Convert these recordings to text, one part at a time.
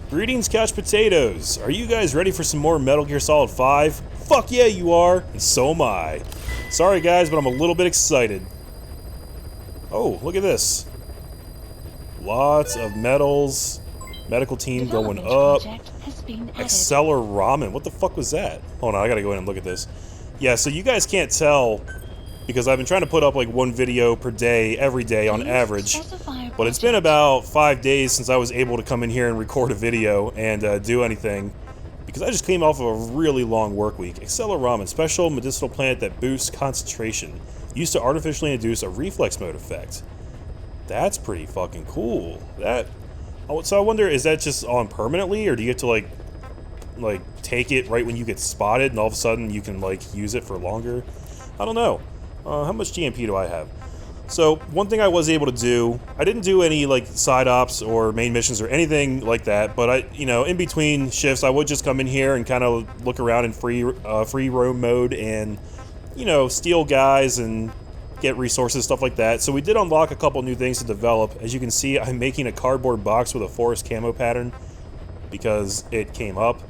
Greetings, couch potatoes! Are you guys ready for some more Metal Gear Solid 5? Fuck yeah, you are! And so am I. Sorry guys, but I'm a little bit excited. Oh, look at this. Lots of medals. Medical team going up. Exceller Ramen. What the fuck was that? Hold on, I gotta go in and look at this. Yeah, so you guys can't tell because I've been trying to put up like one video per day, every day on average. But it's been about 5 days since I was able to come in here and record a video and do anything. Because I just came off of a really long work week. Exceller Ramen, special medicinal plant that boosts concentration. Used to artificially induce a reflex mode effect. That's pretty fucking cool. So I wonder, is that just on permanently, or do you have to like take it right when you get spotted, and all of a sudden you can like use it for longer? I don't know. How much GMP do I have? So one thing I was able to do, I didn't do any like side ops or main missions or anything like that, but in between shifts, I would just come in here and kind of look around in free roam mode and, steal guys and get resources, stuff like that. So we did unlock a couple new things to develop. As you can see, I'm making a cardboard box with a forest camo pattern because it came up.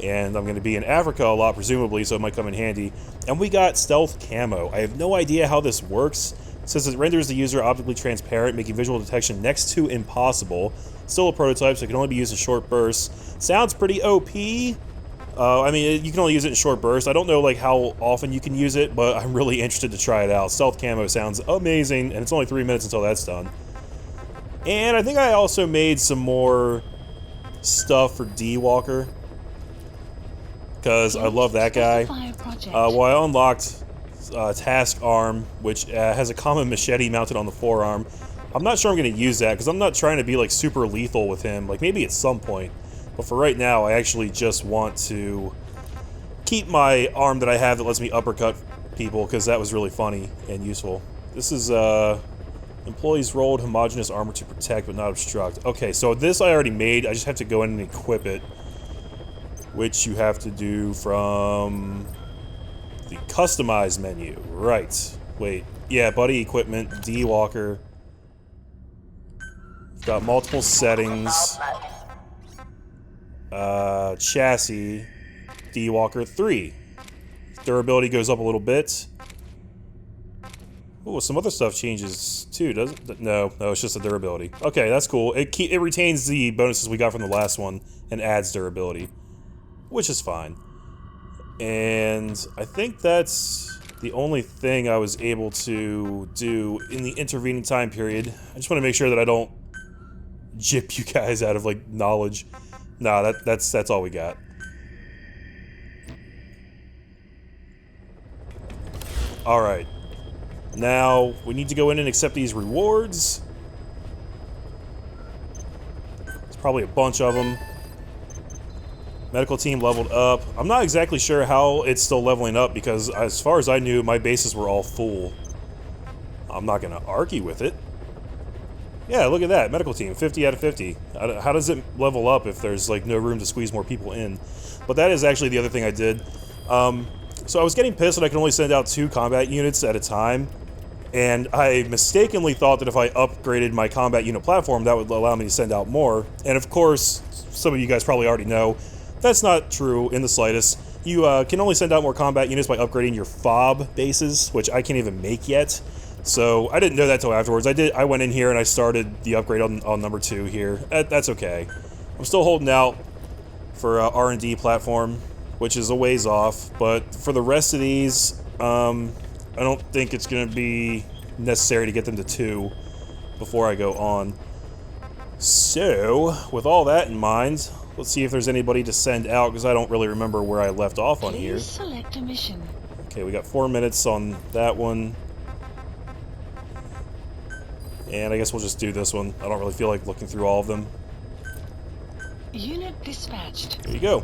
And I'm going to be in Africa a lot, presumably, so it might come in handy. And we got stealth camo. I have no idea how this works. It says it renders the user optically transparent, making visual detection next to impossible. Still a prototype, so it can only be used in short bursts. Sounds pretty OP. You can only use it in short bursts. I don't know like how often you can use it, but I'm really interested to try it out. Stealth camo sounds amazing, and it's only 3 minutes until that's done. And I think I also made some more stuff for D-Walker, because I love that guy. Well, I unlocked Task Arm, which has a common machete mounted on the forearm. I'm not sure I'm going to use that, because I'm not trying to be like super lethal with him, like maybe at some point. But for right now, I actually just want to keep my arm that I have that lets me uppercut people, because that was really funny and useful. This is, employees rolled homogeneous armor to protect but not obstruct. Okay, so this I already made, I just have to go in and equip it, which you have to do from the customize menu. Right. Wait. Yeah, buddy equipment, D-Walker. Got multiple settings. Chassis, D-Walker 3. Durability goes up a little bit. Oh, some other stuff changes too, doesn't it? No, it's just the durability. Okay, that's cool. It retains the bonuses we got from the last one and adds durability, which is fine. And I think that's the only thing I was able to do in the intervening time period. I just want to make sure that I don't jip you guys out of like knowledge. Nah, that's all we got. Alright. Now, we need to go in and accept these rewards. There's probably a bunch of them. Medical team leveled up. I'm not exactly sure how it's still leveling up because as far as I knew, my bases were all full. I'm not gonna argue with it. Yeah, look at that. Medical team, 50 out of 50. How does it level up if there's, like, no room to squeeze more people in? But that is actually the other thing I did. So I was getting pissed that I could only send out 2 combat units at a time. And I mistakenly thought that if I upgraded my combat unit platform, that would allow me to send out more. And of course, some of you guys probably already know, that's not true in the slightest. You can only send out more combat units by upgrading your FOB bases, which I can't even make yet. So I didn't know that till afterwards. I went in here and I started the upgrade on number 2 here. That's okay. I'm still holding out for R&D platform, which is a ways off. But for the rest of these, I don't think it's going to be necessary to get them to 2 before I go on. So, with all that in mind, let's see if there's anybody to send out, because I don't really remember where I left off on here. Please select a mission. Okay, we got 4 minutes on that one. And I guess we'll just do this one. I don't really feel like looking through all of them. Unit dispatched. There you go.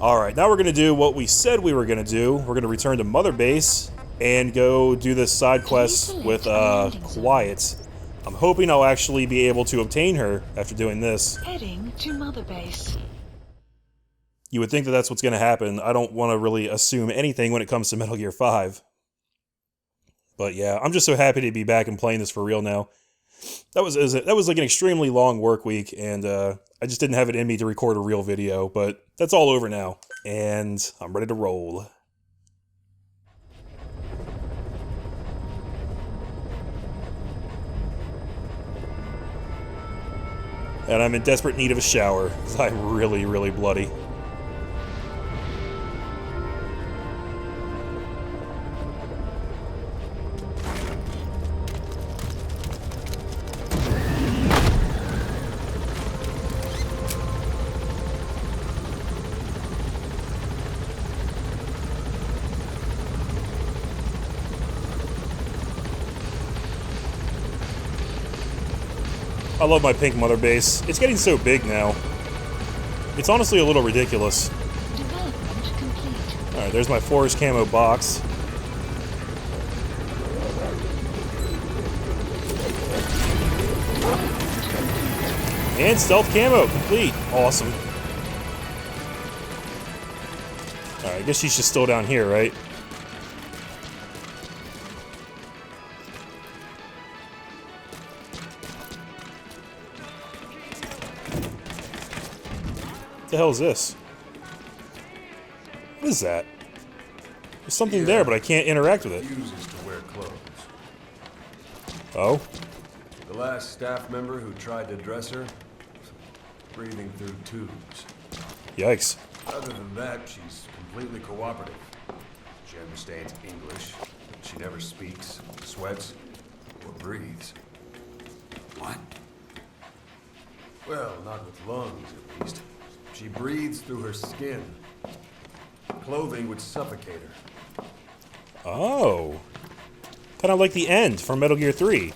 Alright, now we're going to do what we said we were going to do. We're going to return to Mother Base and go do this side quest with Quiet. I'm hoping I'll actually be able to obtain her after doing this. Heading to Mother Base. You would think that that's what's going to happen. I don't want to really assume anything when it comes to Metal Gear 5. But yeah, I'm just so happy to be back and playing this for real now. That was like an extremely long work week, and I just didn't have it in me to record a real video, but that's all over now. And I'm ready to roll. And I'm in desperate need of a shower, because I'm really, really bloody. I love my pink mother base. It's getting so big now. It's honestly a little ridiculous. Development complete. Alright, there's my forest camo box. And stealth camo complete. Awesome. Alright, I guess she's just still down here, right? What the hell is this? What is that? There's something there, but I can't interact with it. Refuses to wear clothes. Oh? The last staff member who tried to dress her, breathing through tubes. Yikes. Other than that, she's completely cooperative. She understands English. She never speaks, sweats, or breathes. What? Well, not with lungs, at least. She breathes through her skin. Clothing would suffocate her. Oh. Kind of like the end from Metal Gear 3.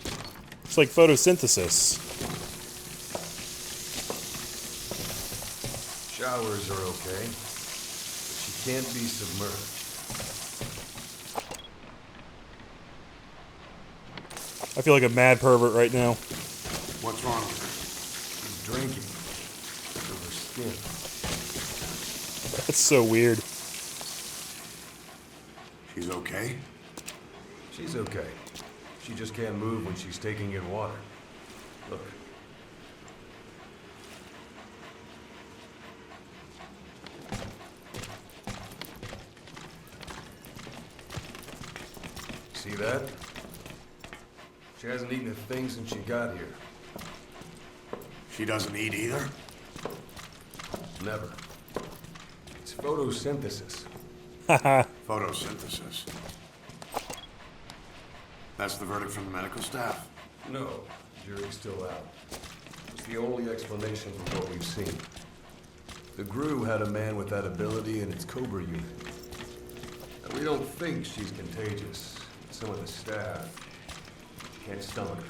It's like photosynthesis. Showers are okay, but she can't be submerged. I feel like a mad pervert right now. What's wrong with her? She's drinking through her skin. That's so weird. She's okay? She's okay. She just can't move when she's taking in water. Look. See that? She hasn't eaten a thing since she got here. She doesn't eat either? Never. It's photosynthesis. Haha. Photosynthesis. That's the verdict from the medical staff. No, jury's still out. It's the only explanation for what we've seen. The GRU had a man with that ability in its Cobra unit. And we don't think she's contagious. Some of the staff can't stomach her.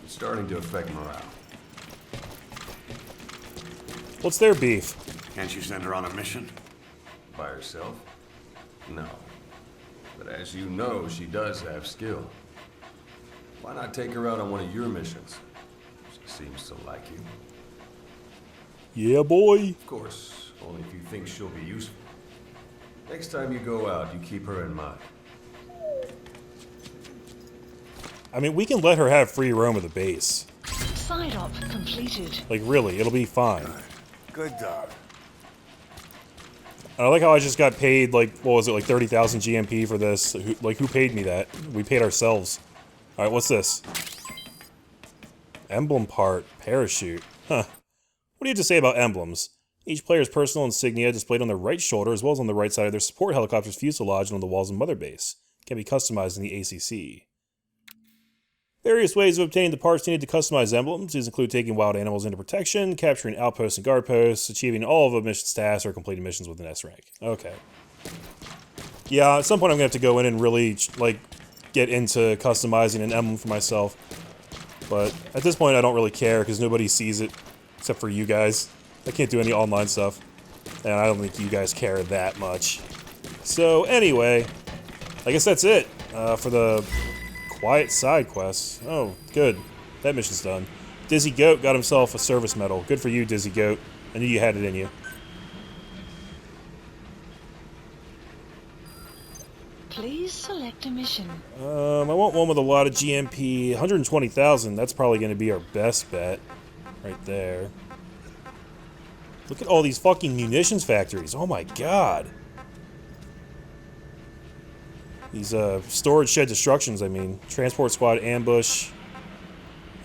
It's starting to affect morale. What's their beef? Can't you send her on a mission? By herself? No. But as you know, she does have skill. Why not take her out on one of your missions? She seems to like you. Yeah, boy. Of course, only if you think she'll be useful. Next time you go out, you keep her in mind. I mean, we can let her have free roam of the base. Side op completed. Like, really, it'll be fine. Good dog. And I like how I just got paid, like, what was it, like 30,000 GMP for this? Who paid me that? We paid ourselves. Alright, what's this? Emblem part. Parachute. Huh. What do you have to say about emblems? Each player's personal insignia displayed on their right shoulder as well as on the right side of their support helicopter's fuselage and on the walls of Mother Base can be customized in the ACC. Various ways of obtaining the parts needed to customize emblems. These include taking wild animals into protection, capturing outposts and guard posts, achieving all of a mission's tasks, or completing missions with an S rank. Okay. Yeah, at some point I'm going to have to go in and really, like, get into customizing an emblem for myself. But at this point I don't really care because nobody sees it except for you guys. I can't do any online stuff. And I don't think you guys care that much. So anyway, I guess that's it for the quiet side quests. Oh, good. That mission's done. Dizzy Goat got himself a service medal. Good for you, Dizzy Goat. I knew you had it in you. Please select a mission. I want one with a lot of GMP. 120,000. That's probably going to be our best bet. Right there. Look at all these fucking munitions factories. Oh my god. These, storage shed destructions, I mean. Transport squad ambush.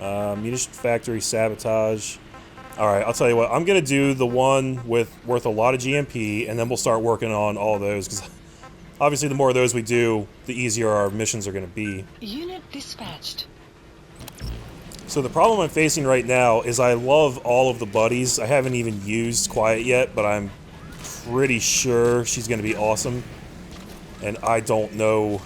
Munition factory sabotage. Alright, I'll tell you what. I'm gonna do the one worth a lot of GMP, and then we'll start working on all those, because obviously the more of those we do, the easier our missions are gonna be. Unit dispatched. So the problem I'm facing right now is I love all of the buddies. I haven't even used Quiet yet, but I'm pretty sure she's going to be awesome. And I don't know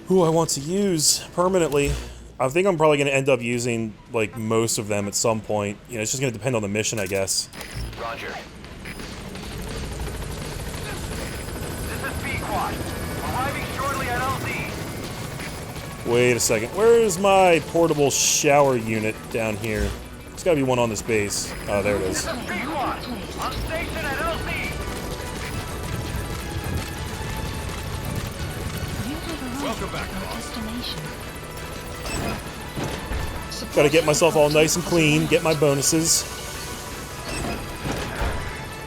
who I want to use permanently. I think I'm probably going to end up using, like, most of them at some point. You know, it's just going to depend on the mission, I guess. Roger. This is Pequod. Arriving shortly at LZ. Wait a second. Where is my portable shower unit down here? There's got to be one on this base. Oh, there it is. Pequod. On station at LZ. You have arrived at your destination. Gotta get myself all nice and clean, get my bonuses.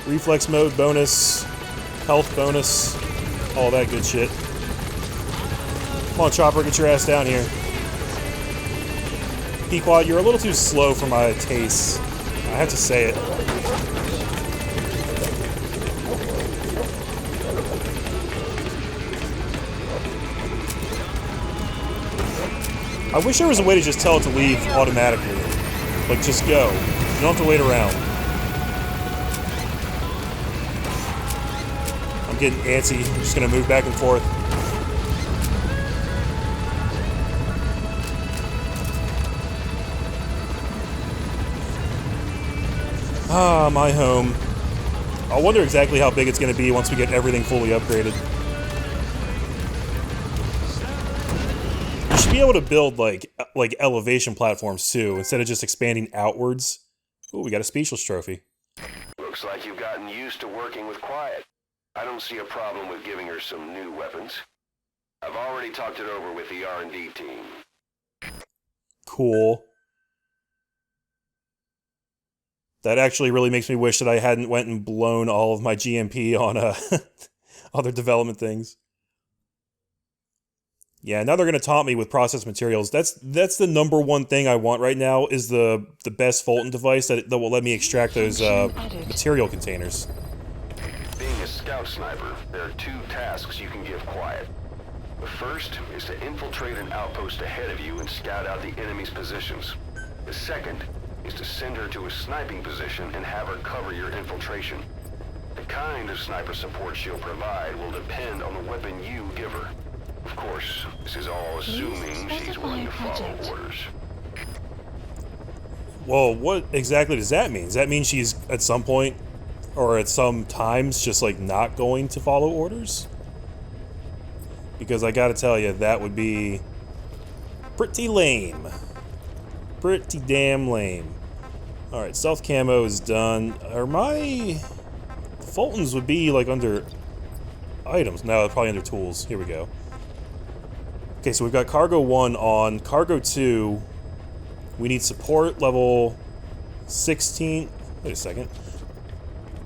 Reflex mode bonus, health bonus, all that good shit. Come on, Chopper, get your ass down here. Pequod, you're a little too slow for my tastes. I have to say it. I wish there was a way to just tell it to leave automatically. Like, just go. You don't have to wait around. I'm getting antsy. I'm just gonna move back and forth. Ah, my home. I wonder exactly how big it's going to be once we get everything fully upgraded. We should be able to build, like elevation platforms, too, instead of just expanding outwards. Ooh, we got a Speechless trophy. Looks like you've gotten used to working with Quiet. I don't see a problem with giving her some new weapons. I've already talked it over with the R&D team. Cool. That actually really makes me wish that I hadn't went and blown all of my GMP on other development things. Yeah, now they're gonna taunt me with processed materials. That's the number one thing I want right now is the best Fulton device that will let me extract those material containers. Being a scout sniper, there are two tasks you can give Quiet. The first is to infiltrate an outpost ahead of you and scout out the enemy's positions. The second is to send her to a sniping position and have her cover your infiltration. The kind of sniper support she'll provide will depend on the weapon you give her. Of course, this is all assuming she's willing to follow orders. Well, what exactly does that mean? Does that mean she's at some point, or at some times, just like not going to follow orders? Because I gotta tell you, that would be pretty lame. Pretty damn lame. Alright, stealth camo is done. Are my Fultons would be like under items? No, they're probably under tools. Here we go. Okay, so we've got cargo 1 on. Cargo 2, we need support level 16. Wait a second.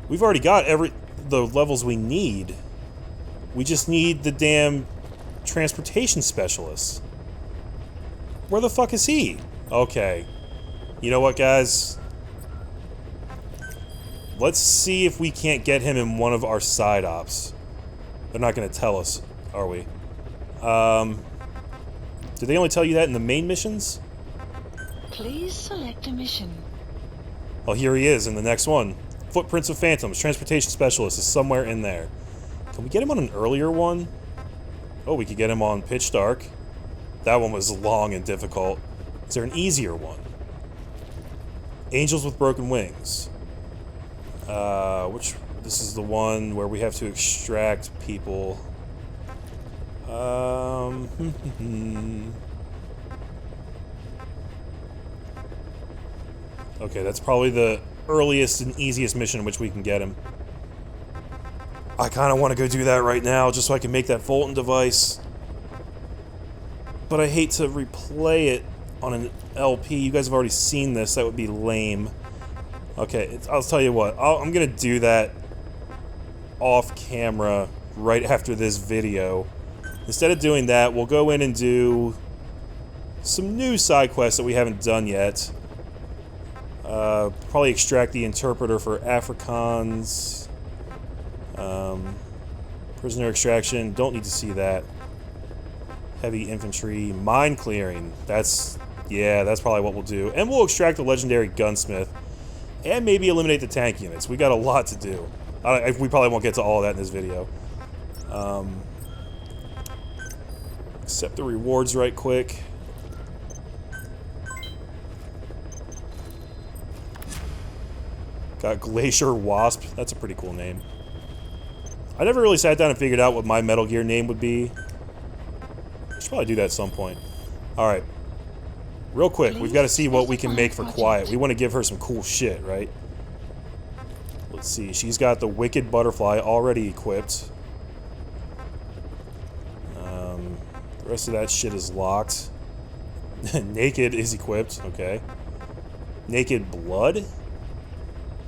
We've already got the levels we need. We just need the damn transportation specialist. Where the fuck is he? Okay. You know what, guys? Let's see if we can't get him in one of our side ops. They're not going to tell us, are we? Did they only tell you that in the main missions? Please select a mission. Oh, here he is in the next one. Footprints of Phantoms. Transportation Specialist is somewhere in there. Can we get him on an earlier one? Oh, we could get him on Pitch Dark. That one was long and difficult. Is there an easier one? Angels with Broken Wings. This is the one where we have to extract people. Okay, that's probably the earliest and easiest mission in which we can get him. I kind of want to go do that right now, just so I can make that Fulton device. But I hate to replay it on an LP. You guys have already seen this. That would be lame. Okay, I'll tell you what. I'm gonna do that off camera right after this video. Instead of doing that, we'll go in and do some new side quests that we haven't done yet. Probably extract the interpreter for Afrikaans. Prisoner extraction, don't need to see that. Heavy infantry, mine clearing. Yeah, that's probably what we'll do. And we'll extract the legendary gunsmith. And maybe eliminate the tank units. We got a lot to do. We probably won't get to all of that in this video. Accept the rewards right quick. Got Glacier Wasp. That's a pretty cool name. I never really sat down and figured out what my Metal Gear name would be. I should probably do that at some point. Alright. Real quick, we've got to see what we can make for Quiet. We want to give her some cool shit, right? Let's see. She's got the Wicked Butterfly already equipped. The rest of that shit is locked. Naked is equipped. Okay. Naked Blood?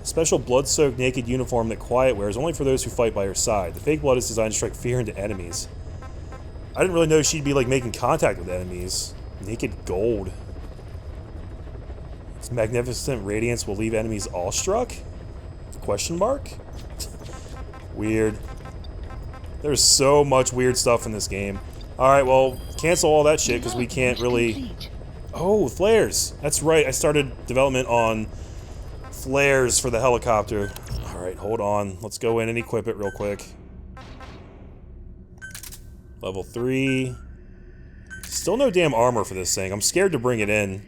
Special blood-soaked naked uniform that Quiet wears only for those who fight by her side. The fake blood is designed to strike fear into enemies. I didn't really know she'd be, like, making contact with enemies. Naked Gold. Its magnificent radiance will leave enemies awestruck? Question mark? Weird. There's so much weird stuff in this game. Alright, well, cancel all that shit, because we can't really... Oh, flares! That's right, I started development on flares for the helicopter. Alright, hold on. Let's go in and equip it real quick. Level 3. Still no damn armor for this thing. I'm scared to bring it in.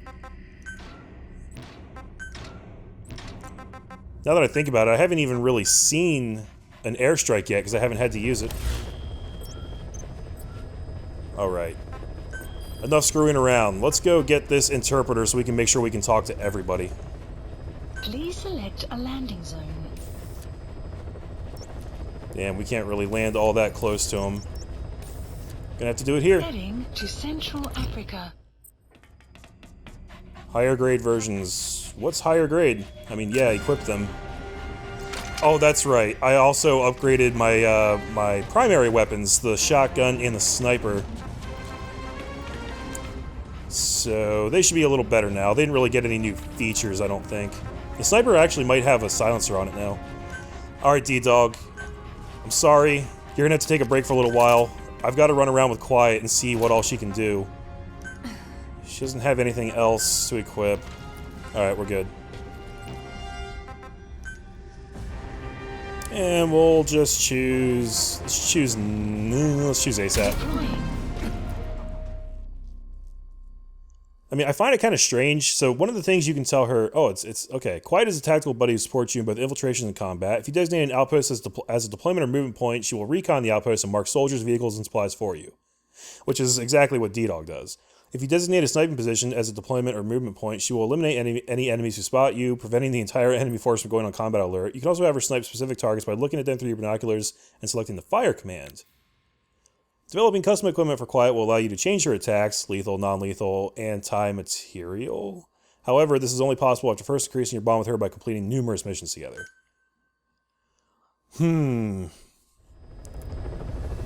Now that I think about it, I haven't even really seen an airstrike yet because I haven't had to use it. Alright. Enough screwing around. Let's go get this interpreter so we can make sure we can talk to everybody. Please select a landing zone. Damn, we can't really land all that close to him. Gonna have to do it here. Heading to Central Africa. Higher grade versions. What's higher grade? I mean, yeah, equip them. Oh, that's right. I also upgraded my my primary weapons, the shotgun and the sniper. So they should be a little better now. They didn't really get any new features, I don't think. The sniper actually might have a silencer on it now. Alright, D-Dog. I'm sorry. You're gonna have to take a break for a little while. I've got to run around with Quiet and see what all she can do. She doesn't have anything else to equip. Alright, we're good. And we'll just choose... Let's choose ASAP. I mean, I find it kind of strange. So one of the things you can tell her... Oh, it's okay. Quiet is a tactical buddy who supports you in both infiltration and combat. If you designate an outpost as a deployment or movement point, she will recon the outpost and mark soldiers, vehicles, and supplies for you. Which is exactly what D-Dog does. If you designate a sniping position as a deployment or movement point, she will eliminate any enemies who spot you, preventing the entire enemy force from going on combat alert. You can also have her snipe specific targets by looking at them through your binoculars and selecting the fire command. Developing custom equipment for Quiet will allow you to change her attacks, lethal, non-lethal, anti-material. However, this is only possible after first increasing your bond with her by completing numerous missions together.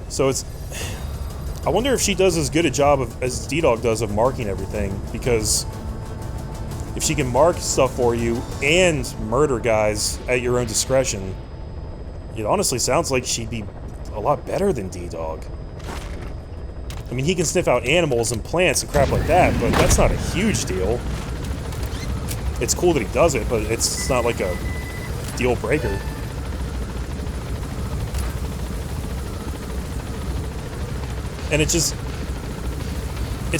So it's... I wonder if she does as good a job as D-Dog does of marking everything, because if she can mark stuff for you and murder guys at your own discretion, it honestly sounds like she'd be a lot better than D-Dog. I mean, he can sniff out animals and plants and crap like that, but that's not a huge deal. It's cool that he does it, but it's not like a deal breaker. And it's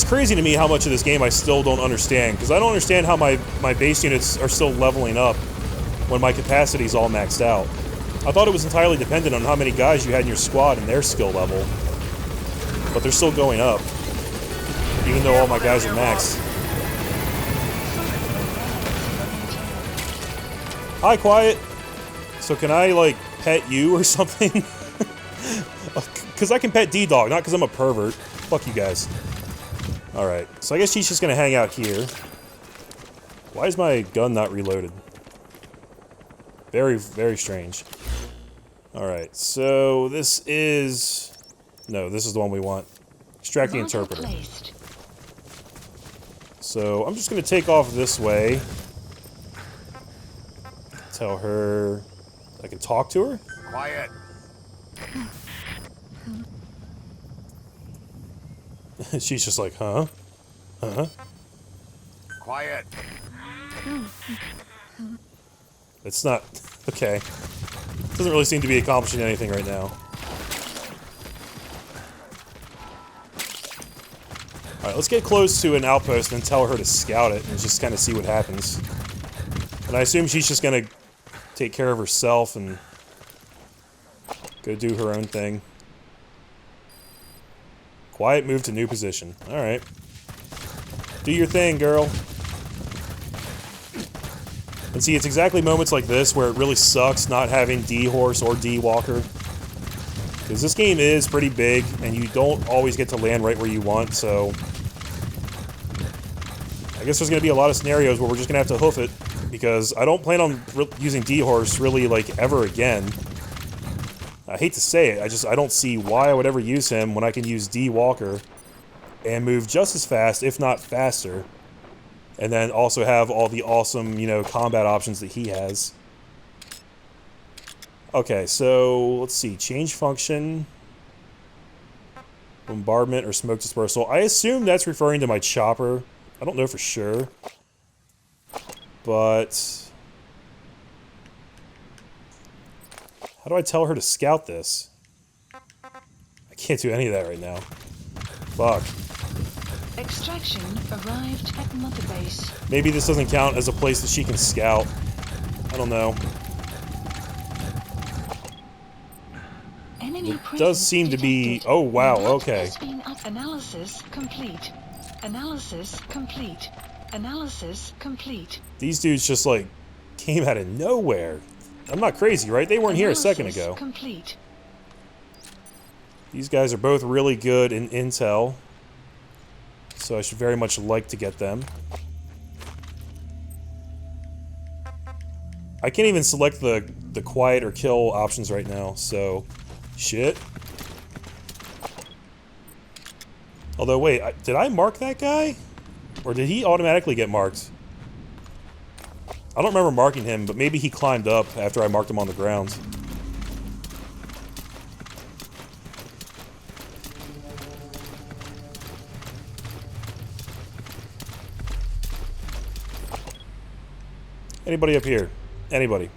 crazy to me how much of this game I still don't understand, because I don't understand how my base units are still leveling up when my capacity's all maxed out. I thought it was entirely dependent on how many guys you had in your squad and their skill level. But they're still going up, even though all my guys are maxed. Hi, Quiet! So can I, like, pet you or something? Because I can pet D-Dog, not because I'm a pervert. Fuck you guys. Alright, so I guess she's just gonna hang out here. Why is my gun not reloaded? Very, very strange. Alright, so this is... No, this is the one we want. Extract the interpreter. Placed. So, I'm just gonna take off this way. Tell her I can talk to her? Quiet. She's just like, huh? Huh? Quiet. It's not... Okay. Doesn't really seem to be accomplishing anything right now. Alright, let's get close to an outpost and tell her to scout it and just kind of see what happens. And I assume she's just gonna take care of herself and go do her own thing. Quiet, move to new position. Alright. Do your thing, girl. And see, it's exactly moments like this where it really sucks not having D-Horse or D-Walker. Because this game is pretty big, and you don't always get to land right where you want, so... I guess there's going to be a lot of scenarios where we're just going to have to hoof it, because I don't plan on using D-Horse really, like, ever again. I hate to say it, I don't see why I would ever use him when I can use D-Walker and move just as fast, if not faster. And then also have all the awesome, you know, combat options that he has. Okay, so let's see. Change function. Bombardment or smoke dispersal. I assume that's referring to my chopper. I don't know for sure. But... how do I tell her to scout this? I can't do any of that right now. Fuck. Extraction arrived at Mother Base. Maybe this doesn't count as a place that she can scout. I don't know. Enemy It does seem to be... detected. Oh, wow, Alert okay. has been up. Analysis complete. Analysis complete. Analysis complete. These dudes just, like, came out of nowhere. I'm not crazy, right? They weren't here a second Analysis ago. complete. These guys are both really good in intel. So I should very much like to get them. I can't even select the quiet or kill options right now, so... Shit. Although, wait, did I mark that guy? Or did he automatically get marked? I don't remember marking him, but maybe he climbed up after I marked him on the ground. Anybody up here? Anybody?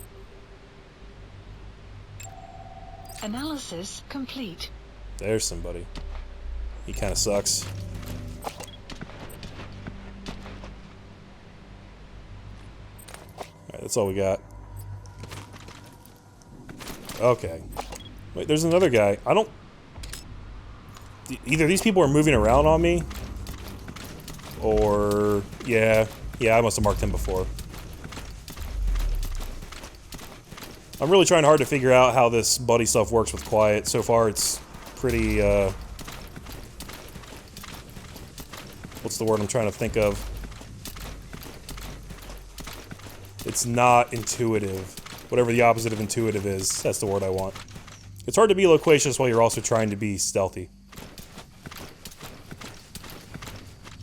Analysis complete. There's somebody. He kind of sucks. Alright, that's all we got. Okay. Wait, there's another guy. I don't... Either these people are moving around on me, or... Yeah, I must have marked him before. I'm really trying hard to figure out how this buddy stuff works with quiet. So far, it's pretty, what's the word I'm trying to think of? It's not intuitive. Whatever the opposite of intuitive is, that's the word I want. It's hard to be loquacious while you're also trying to be stealthy.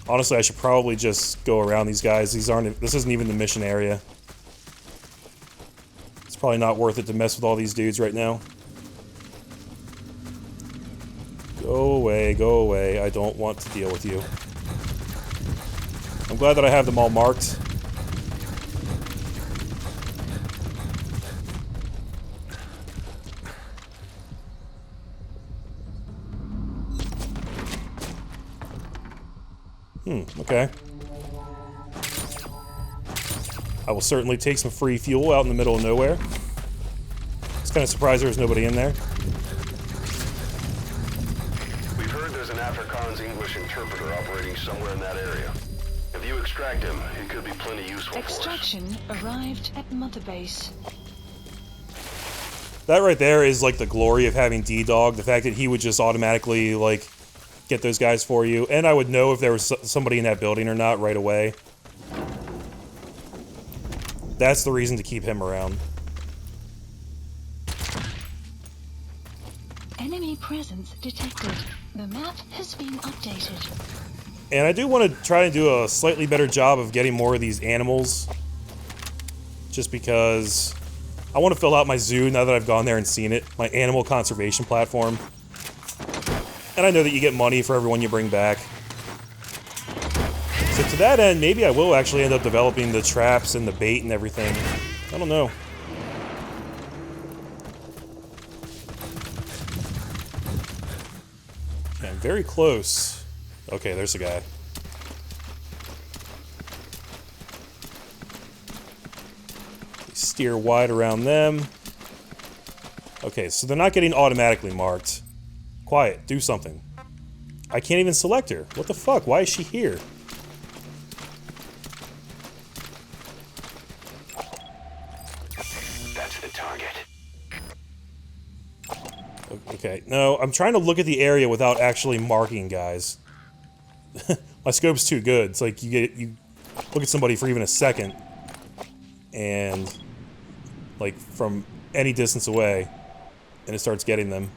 Honestly, I should probably just go around these guys. This isn't even the mission area. Probably not worth it to mess with all these dudes right now. Go away, I don't want to deal with you. I'm glad that I have them all marked. Okay. I will certainly take some free fuel out in the middle of nowhere. I was kind of surprised there was nobody in there. We've heard there's an Afrikaans English interpreter operating somewhere in that area. If you extract him, he could be plenty useful for us. Extraction arrived at Mother Base. That right there is like the glory of having D-Dog. The fact that he would just automatically, like, get those guys for you. And I would know if there was somebody in that building or not right away. That's the reason to keep him around. Enemy presence detected. The map has been updated. And I do want to try and do a slightly better job of getting more of these animals. Just because I want to fill out my zoo now that I've gone there and seen it. My animal conservation platform. And I know that you get money for everyone you bring back. So to that end, maybe I will actually end up developing the traps and the bait and everything. I don't know. Okay, I'm very close. Okay, there's a guy. Steer wide around them. Okay, so they're not getting automatically marked. Quiet, do something. I can't even select her. What the fuck? Why is she here? That's the target. Okay, no, I'm trying to look at the area without actually marking guys. My scope's too good. It's like you look at somebody for even a second, and like from any distance away, and it starts getting them.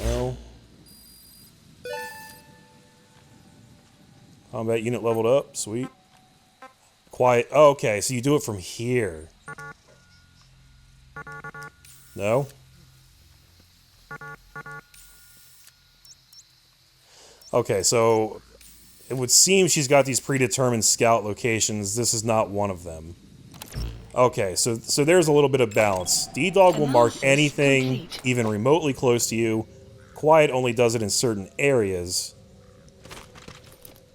No. Combat unit leveled up. Sweet. Quiet. Oh, okay, so you do it from here. No? Okay, so it would seem she's got these predetermined scout locations. This is not one of them. Okay, so there's a little bit of balance. D-Dog will mark anything even remotely close to you. Quiet only does it in certain areas.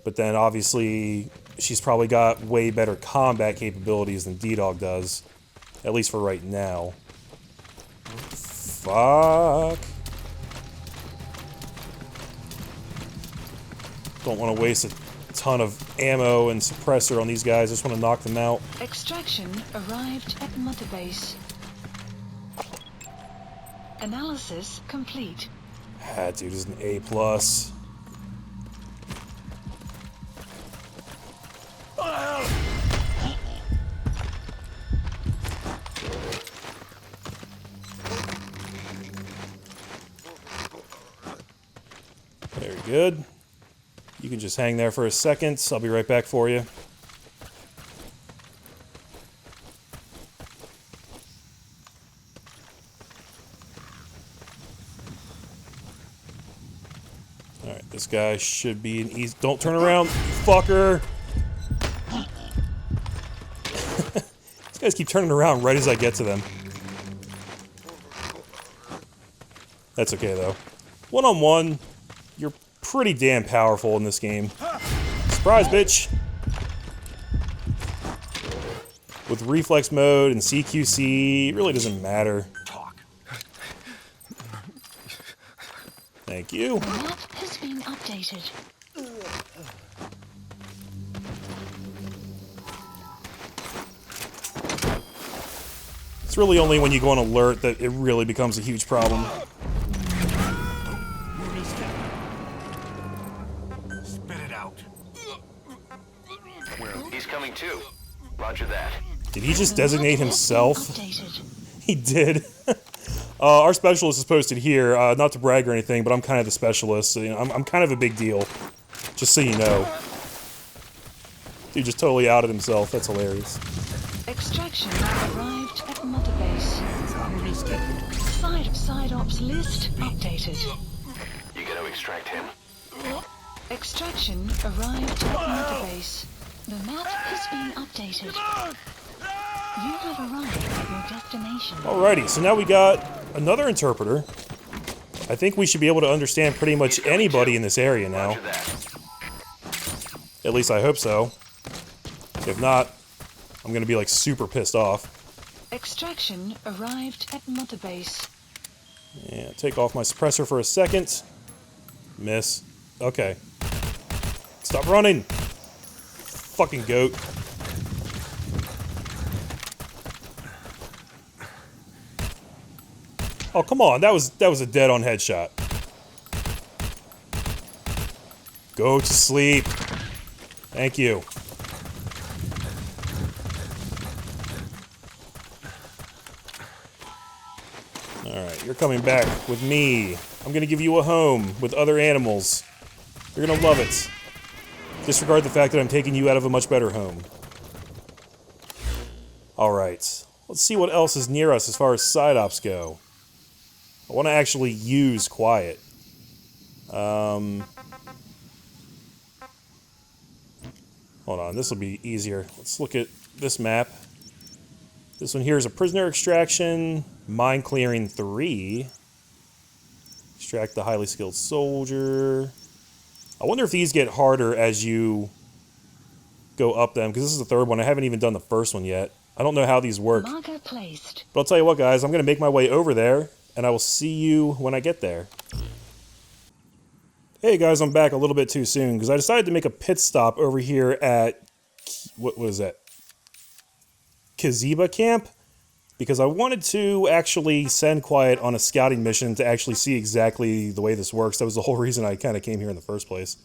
But then, obviously, she's probably got way better combat capabilities than D-Dog does. At least for right now. Fuck. Don't want to waste a ton of ammo and suppressor on these guys. I just want to knock them out. Extraction arrived at Mother Base. Analysis complete. That dude is an A+. Very good. You can just hang there for a second. I'll be right back for you. Alright, this guy should be an easy... Don't turn around, you fucker! These guys keep turning around right as I get to them. That's okay, though. One-on-one, you're pretty damn powerful in this game. Surprise, bitch! With reflex mode and CQC, it really doesn't matter. Thank you. The map has been updated. It's really only when you go on alert that it really becomes a huge problem. Spit it out. He's coming too. Roger that. Did he just designate himself? Updated. He did. Our specialist is posted here. Not to brag or anything, but I'm kind of the specialist. So, you know, I'm kind of a big deal. Just so you know. Dude just totally outed himself. That's hilarious. Extraction arrived at Mother Base. Side ops list updated. You gotta extract him. Extraction arrived at Mother Base. The map has been updated. You have arrived at your destination. Alrighty, so now we got another interpreter. I think we should be able to understand pretty much anybody in this area now. Roger that. At least I hope so. If not, I'm gonna be like super pissed off. Extraction arrived at Mother Base. Yeah, take off my suppressor for a second. Miss. Okay. Stop running! Fucking goat. Oh, come on. That was a dead-on headshot. Go to sleep. Thank you. Alright, you're coming back with me. I'm gonna give you a home with other animals. You're gonna love it. Disregard the fact that I'm taking you out of a much better home. Alright, let's see what else is near us as far as side ops go. I want to actually use quiet. Hold on, this will be easier. Let's look at this map. This one here is a prisoner extraction, mine clearing 3. Extract the highly skilled soldier. I wonder if these get harder as you go up them, because this is the third one. I haven't even done the first one yet. I don't know how these work. Marker placed. But I'll tell you what, guys, I'm going to make my way over there, and I will see you when I get there. Hey guys, I'm back a little bit too soon, because I decided to make a pit stop over here at... what was that? Kojima Camp? Because I wanted to actually send Quiet on a scouting mission to actually see exactly the way this works. That was the whole reason I kind of came here in the first place.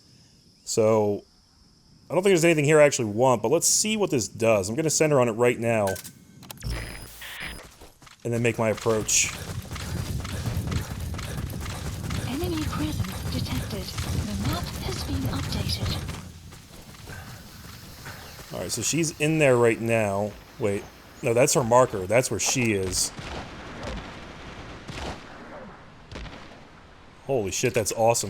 So, I don't think there's anything here I actually want, but let's see what this does. I'm going to send her on it right now. And then make my approach. Enemy presence detected. The map has been updated. Alright, so she's in there right now. Wait, no, that's her marker. That's where she is. Holy shit, that's awesome.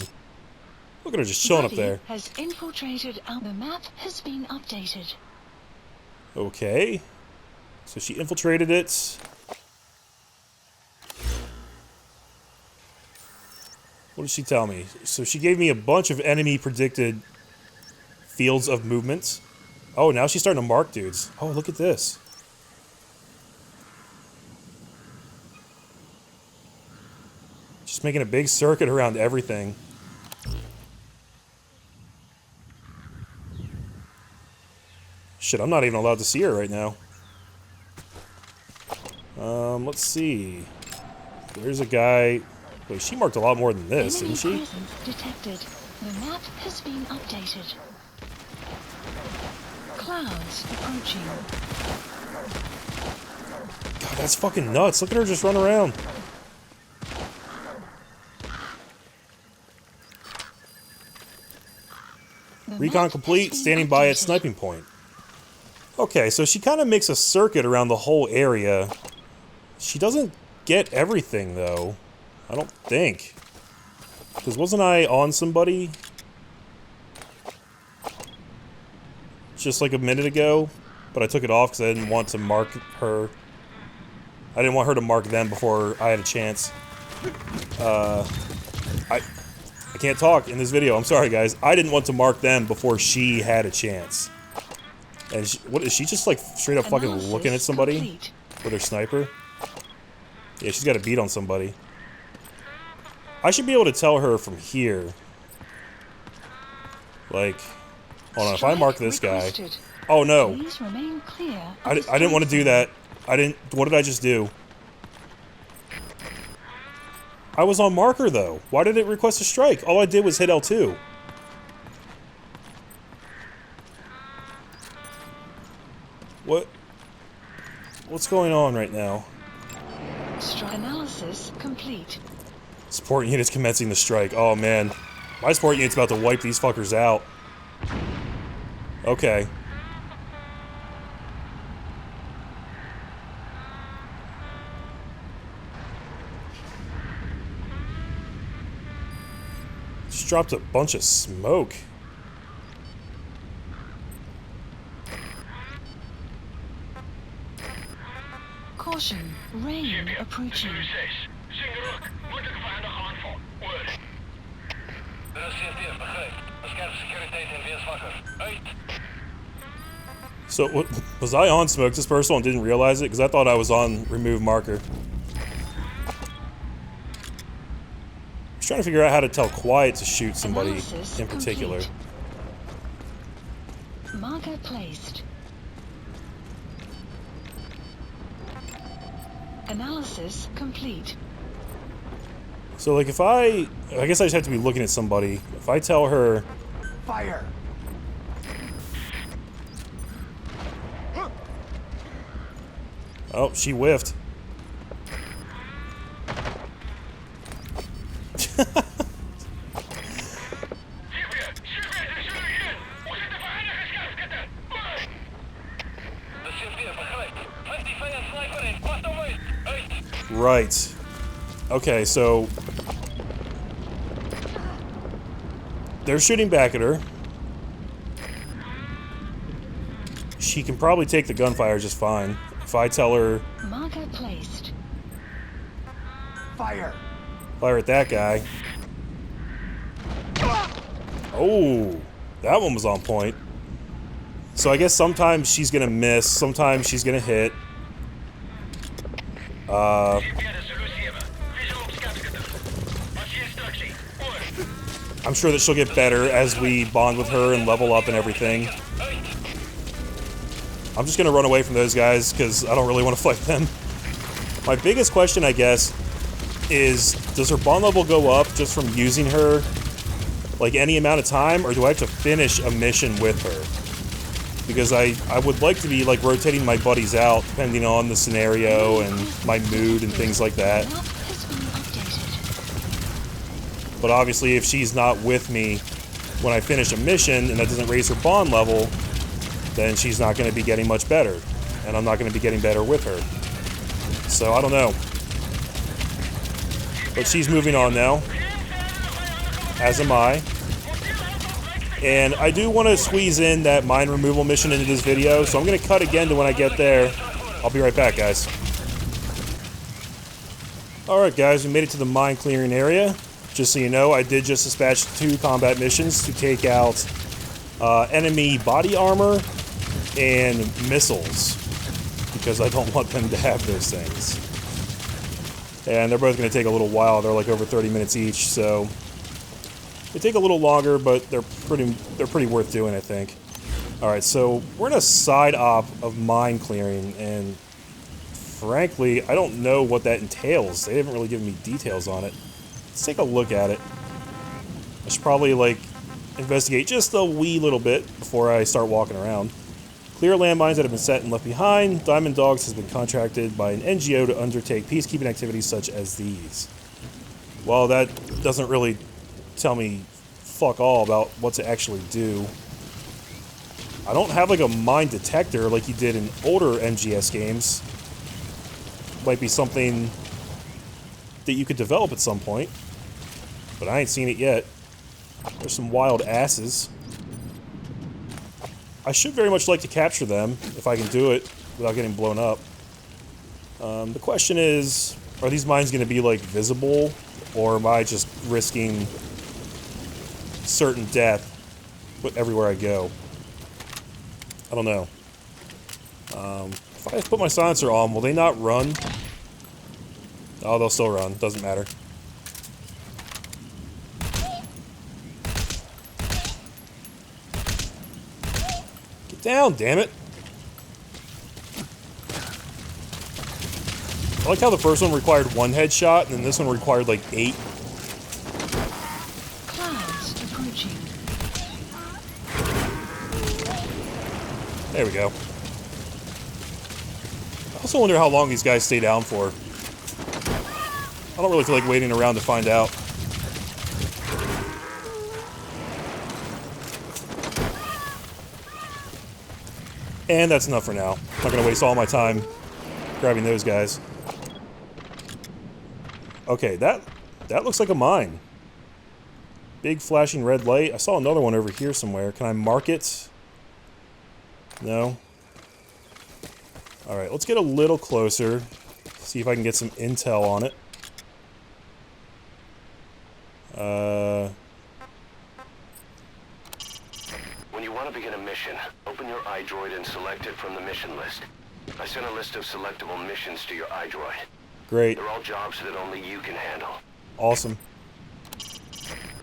Look at her just chilling up there. Has infiltrated the map has been updated. Okay. So she infiltrated it. What did she tell me? So she gave me a bunch of enemy predicted fields of movement. Oh, now she's starting to mark dudes. Oh, look at this. Just making a big circuit around everything. Shit, I'm not even allowed to see her right now. Let's see. There's a guy... Wait, she marked a lot more than this, didn't she? Enemy presence detected. The map has been updated. Clouds approaching. God, that's fucking nuts. Look at her just run around. The Recon map complete, has been standing by at updated. sniping point. Okay, so she kind of makes a circuit around the whole area. She doesn't get everything, though. I don't think. Because wasn't I on somebody just like a minute ago? But I took it off because I didn't want to mark her. I didn't want her to mark them before I had a chance. I can't talk in this video. I'm sorry, guys. I didn't want to mark them before she had a chance. And she, what is she just like straight up fucking Analysis looking at somebody complete. with her sniper? Yeah, she's got a beat on somebody. I should be able to tell her from here. Like, hold on, if I mark this guy... Requested. Oh no, Please remain clear of I the didn't want to do strike that. What did I just do? I was on marker though. Why did it request a strike? All I did was hit L2. What's going on right now? zone. Strike analysis complete. Support unit's commencing the strike. Oh man. My support unit's about to wipe these fuckers out. Okay. Just dropped a bunch of smoke. Caution, rain approaching. So, was I on smoke this person and didn't realize it? Because I thought I was on remove marker. I was trying to figure out how to tell Quiet to shoot somebody Analysis in particular. complete. Marker placed. Analysis complete. So, like, if I guess I just have to be looking at somebody. If I tell her... Fire! Oh, she whiffed. Right. Okay, so... they're shooting back at her. She can probably take the gunfire just fine. If I tell her... Marker placed. Fire! Fire at that guy. Oh, that one was on point. So I guess sometimes she's gonna miss, sometimes she's gonna hit. I'm sure that she'll get better as we bond with her and level up and everything. I'm just gonna run away from those guys because I don't really want to fight them. My biggest question, I guess, is does her bond level go up just from using her like any amount of time, or do I have to finish a mission with her? Because I would like to be like rotating my buddies out depending on the scenario and my mood and things like that. Map has been updated. But obviously if she's not with me when I finish a mission and that doesn't raise her bond level, then she's not going to be getting much better. And I'm not going to be getting better with her. So I don't know. But she's moving on now. As am I. And I do want to squeeze in that mine removal mission into this video, so I'm going to cut again to when I get there. I'll be right back, guys. Alright guys, we made it to the mine clearing area. Just so you know, I did just dispatch 2 combat missions to take out enemy body armor and missiles, because I don't want them to have those things. And they're both going to take a little while. They're like over 30 minutes each, so they take a little longer, but they're pretty worth doing, I think. Alright, so we're in a side op of mine clearing, and frankly, I don't know what that entails. They haven't really given me details on it. Let's take a look at it. I should probably, like, investigate just a wee little bit before I start walking around. Clear landmines that have been set and left behind. Diamond Dogs has been contracted by an NGO to undertake peacekeeping activities such as these. Well, that doesn't really tell me fuck all about what to actually do. I don't have like a mine detector like you did in older MGS games. Might be something that you could develop at some point, but I ain't seen it yet. There's some wild asses. I should very much like to capture them if I can do it without getting blown up. The question is, are these mines going to be like visible, or am I just risking certain death everywhere I go? I don't know. If I put my silencer on, will they not run? Oh, they'll still run. Doesn't matter. Get down, damn it. I like how the first one required 1 headshot, and then this one required like 8. Clouds approaching. There we go. I also wonder how long these guys stay down for. I don't really feel like waiting around to find out. And that's enough for now. I'm not going to waste all my time grabbing those guys. Okay, that looks like a mine. Big flashing red light. I saw another one over here somewhere. Can I mark it? No. Alright, let's get a little closer. See if I can get some intel on it. When you want to begin a mission, open your iDroid and select it from the mission list. I sent a list of selectable missions to your iDroid. Great. They're all jobs that only you can handle. Awesome.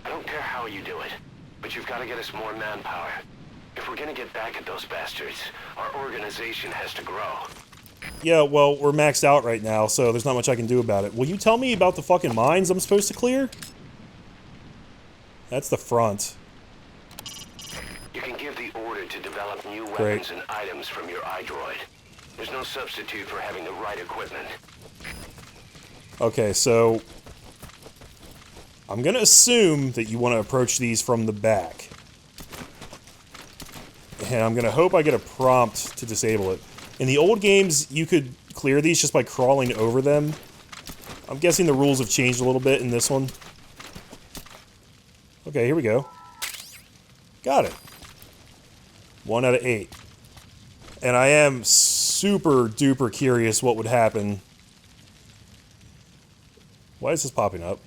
I don't care how you do it, but you've got to get us more manpower. If we're gonna get back at those bastards, our organization has to grow. Yeah, well, we're maxed out right now, so there's not much I can do about it. Will you tell me about the fucking mines I'm supposed to clear? That's the front. You can give the order to develop new weapons and items from your iDroid. There's no substitute for having the right equipment. Okay, so I'm gonna assume that you want to approach these from the back. And I'm gonna hope I get a prompt to disable it. In the old games, you could clear these just by crawling over them. I'm guessing the rules have changed a little bit in this one. Okay, here we go. Got it. 1 out of 8. And I am super duper curious what would happen. Why is this popping up?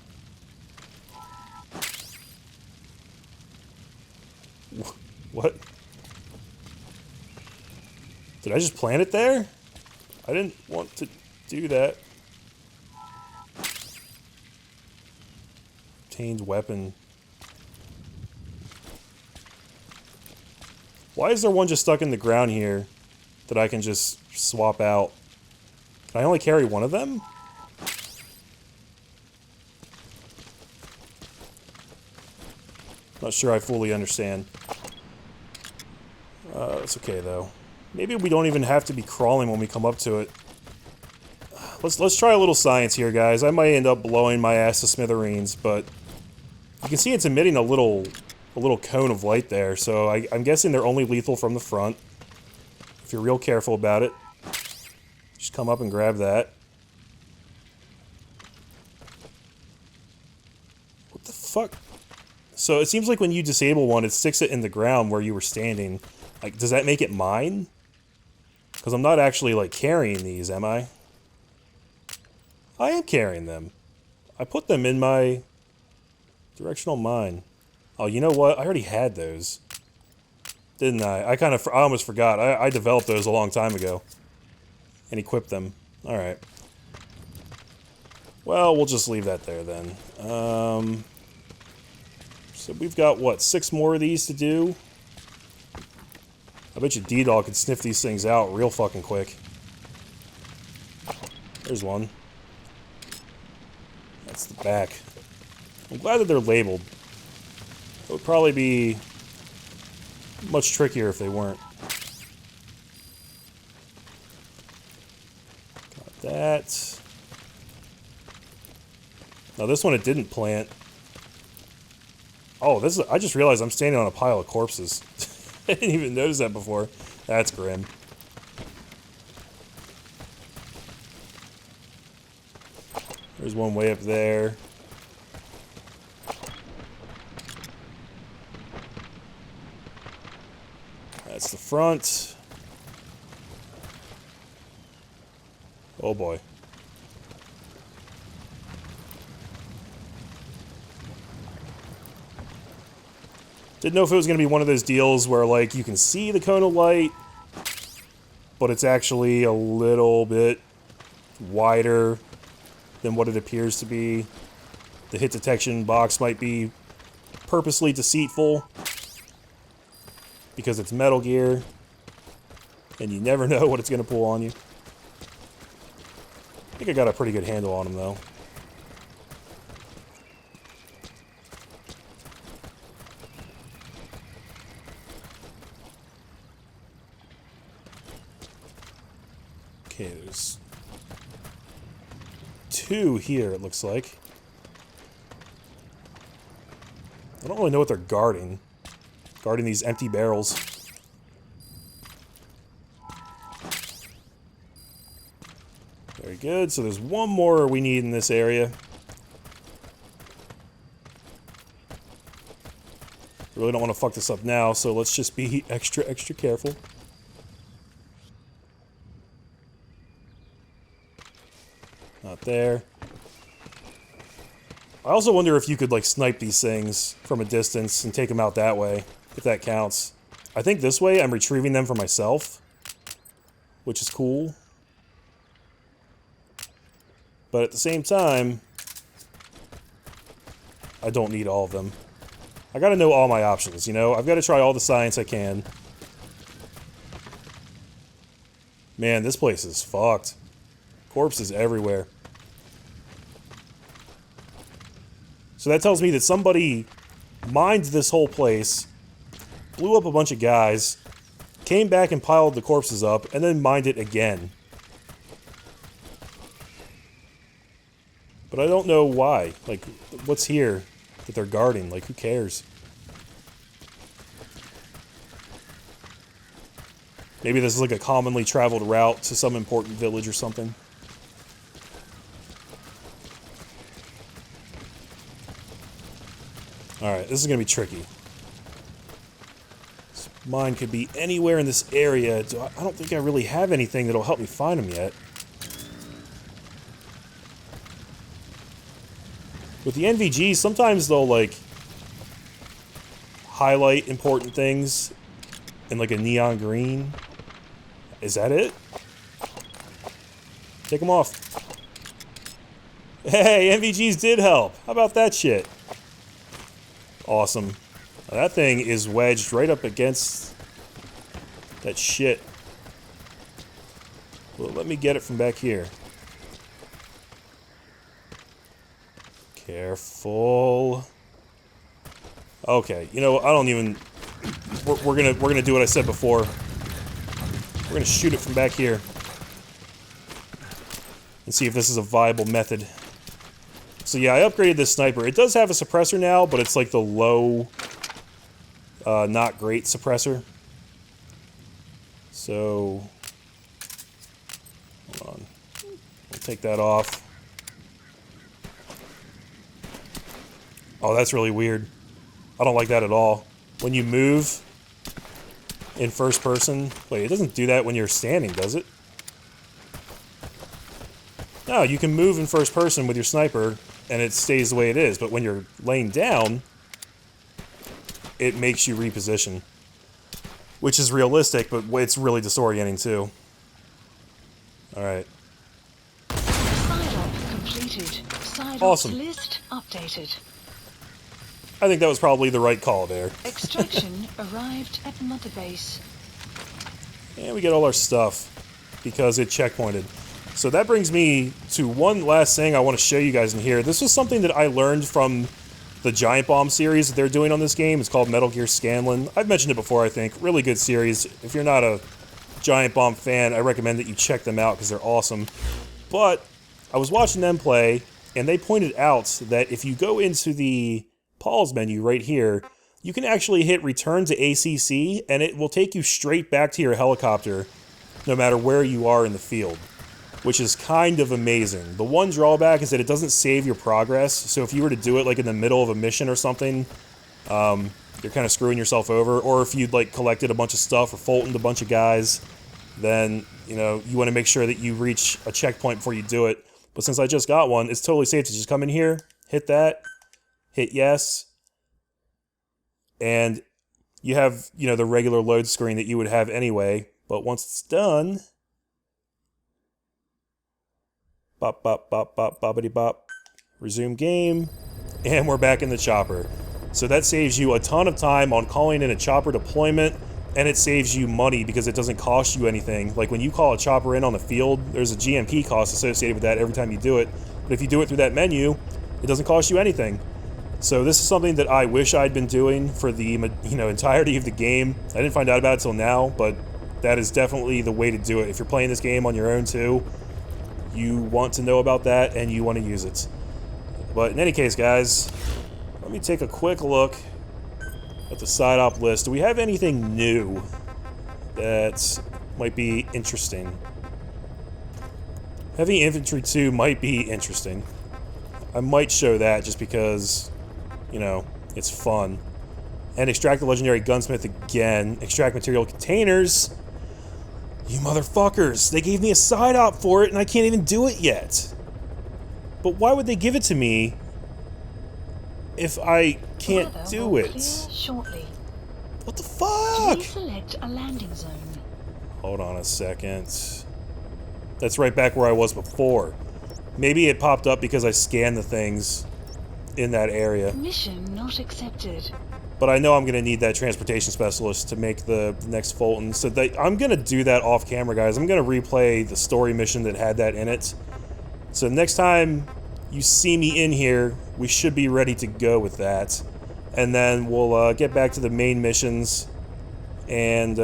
What? Did I just plant it there? I didn't want to do that. Obtained weapon. Why is there one just stuck in the ground here that I can just swap out? Can I only carry one of them? Not sure I fully understand. It's okay though. Maybe we don't even have to be crawling when we come up to it. Let's try a little science here, guys. I might end up blowing my ass to smithereens, but you can see it's emitting a little cone of light there. So I'm guessing they're only lethal from the front. If you're real careful about it, just come up and grab that. What the fuck? So it seems like when you disable one, it sticks it in the ground where you were standing. Like, does that make it mine? Because I'm not actually, like, carrying these, am I? I am carrying them. I put them in my directional mine. Oh, you know what? I already had those. Didn't I? I almost forgot. I developed those a long time ago. And equipped them. Alright. Well, we'll just leave that there then. So we've got, what, 6 more of these to do? I bet you D-Dog could sniff these things out real fucking quick. There's one. That's the back. I'm glad that they're labeled. It would probably be much trickier if they weren't. Got that. Now this one it didn't plant. Oh, this is, I just realized I'm standing on a pile of corpses. I didn't even notice that before. That's grim. There's one way up there. That's the front. Oh boy. Didn't know if it was going to be one of those deals where, like, you can see the cone of light, but it's actually a little bit wider than what it appears to be. The hit detection box might be purposely deceitful because it's Metal Gear, and you never know what it's going to pull on you. I think I got a pretty good handle on him, though. Okay, there's 2 here, it looks like. I don't really know what they're guarding. Guarding these empty barrels. Very good. So there's one more we need in this area. Really don't want to fuck this up now, so let's just be extra careful. Not there. I also wonder if you could, like, snipe these things from a distance and take them out that way, if that counts. I think this way I'm retrieving them for myself, which is cool. But at the same time, I don't need all of them. I gotta know all my options, you know? I've gotta try all the science I can. Man, this place is fucked. Corpses everywhere. So that tells me that somebody mined this whole place, blew up a bunch of guys, came back and piled the corpses up, and then mined it again. But I don't know why. Like, what's here that they're guarding? Like, who cares? Maybe this is like a commonly traveled route to some important village or something. Alright, this is gonna be tricky. This mine could be anywhere in this area. I don't think I really have anything that'll help me find them yet. With the NVGs, sometimes they'll, like, highlight important things in, like, a neon green. Is that it? Take them off. Hey, NVGs did help. How about that shit? Awesome. Now, that thing is wedged right up against that shit. Well, let me get it from back here. Careful. Okay, you know, I don't even... We're gonna do what I said before. We're gonna shoot it from back here. And see if this is a viable method. So yeah, I upgraded this sniper. It does have a suppressor now, but it's like the low... not great suppressor. So... Hold on. We'll take that off. Oh, that's really weird. I don't like that at all. When you move in first person... Wait, it doesn't do that when you're standing, does it? No, you can move in first person with your sniper, and it stays the way it is. But when you're laying down, it makes you reposition. Which is realistic, but it's really disorienting, too. Alright. Side-up completed. Side-up Awesome. list updated. I think that was probably the right call there. Extraction arrived at Mother Base. And we get all our stuff, because it checkpointed. So that brings me to one last thing I want to show you guys in here. This was something that I learned from the Giant Bomb series that they're doing on this game. It's called Metal Gear Scanlan. I've mentioned it before, I think. Really good series. If you're not a Giant Bomb fan, I recommend that you check them out because they're awesome. But I was watching them play, and they pointed out that if you go into the pause menu right here, you can actually hit return to ACC, and it will take you straight back to your helicopter, no matter where you are in the field, which is kind of amazing. The one drawback is that it doesn't save your progress, so if you were to do it like in the middle of a mission or something, you're kind of screwing yourself over, or if you'd like collected a bunch of stuff or Fultoned a bunch of guys, then, you know, you want to make sure that you reach a checkpoint before you do it. But since I just got one, it's totally safe to just come in here, hit that, hit yes, and you have, you know, the regular load screen that you would have anyway. But once it's done, bop, bop, bop, bop, boppity bop, resume game, and we're back in the chopper. So that saves you a ton of time on calling in a chopper deployment, and it saves you money because it doesn't cost you anything. Like when you call a chopper in on the field, there's a GMP cost associated with that every time you do it. But if you do it through that menu, it doesn't cost you anything. So this is something that I wish I'd been doing for the, you know, entirety of the game. I didn't find out about it till now, but that is definitely the way to do it. If you're playing this game on your own too, you want to know about that and you want to use it. But in any case, guys, let me take a quick look at the side op list. Do we have anything new that might be interesting? Heavy Infantry 2 might be interesting. I might show that just because, you know, it's fun. And extract the legendary gunsmith again. Extract material containers. You motherfuckers! They gave me a side op for it and I can't even do it yet. But why would they give it to me if I can't do it? Shortly. What the fuck? Please select a landing zone. Hold on a second. That's right back where I was before. Maybe it popped up because I scanned the things in that area. Mission not accepted. But I know I'm going to need that transportation specialist to make the next Fulton. So I'm going to do that off camera, guys. I'm going to replay the story mission that had that in it. So next time you see me in here, we should be ready to go with that. And then we'll get back to the main missions. And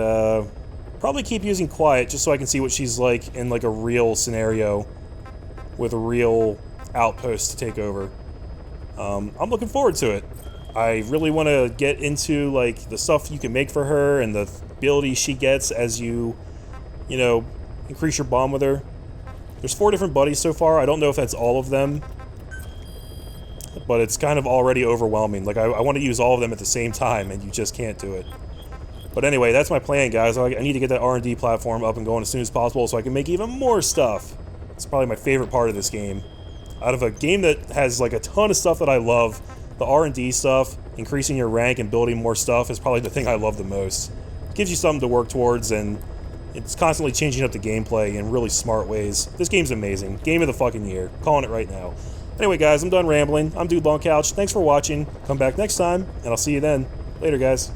probably keep using Quiet just so I can see what she's like in like a real scenario with a real outpost to take over. I'm looking forward to it. I really want to get into like the stuff you can make for her and the abilities she gets as you know, increase your bond with her. There's 4 different buddies so far. I don't know if that's all of them. but it's kind of already overwhelming. Like, I want to use all of them at the same time, and you just can't do it. But anyway, that's my plan, guys. I need to get that R&D platform up and going as soon as possible so I can make even more stuff. It's probably my favorite part of this game. Out of a game that has, like, a ton of stuff that I love, the R&D stuff, increasing your rank and building more stuff is probably the thing I love the most. It gives you something to work towards, and it's constantly changing up the gameplay in really smart ways. This game's amazing. Game of the fucking year. Calling it right now. Anyway, guys, I'm done rambling. I'm Dude Long Couch. Thanks for watching. Come back next time, and I'll see you then. Later, guys.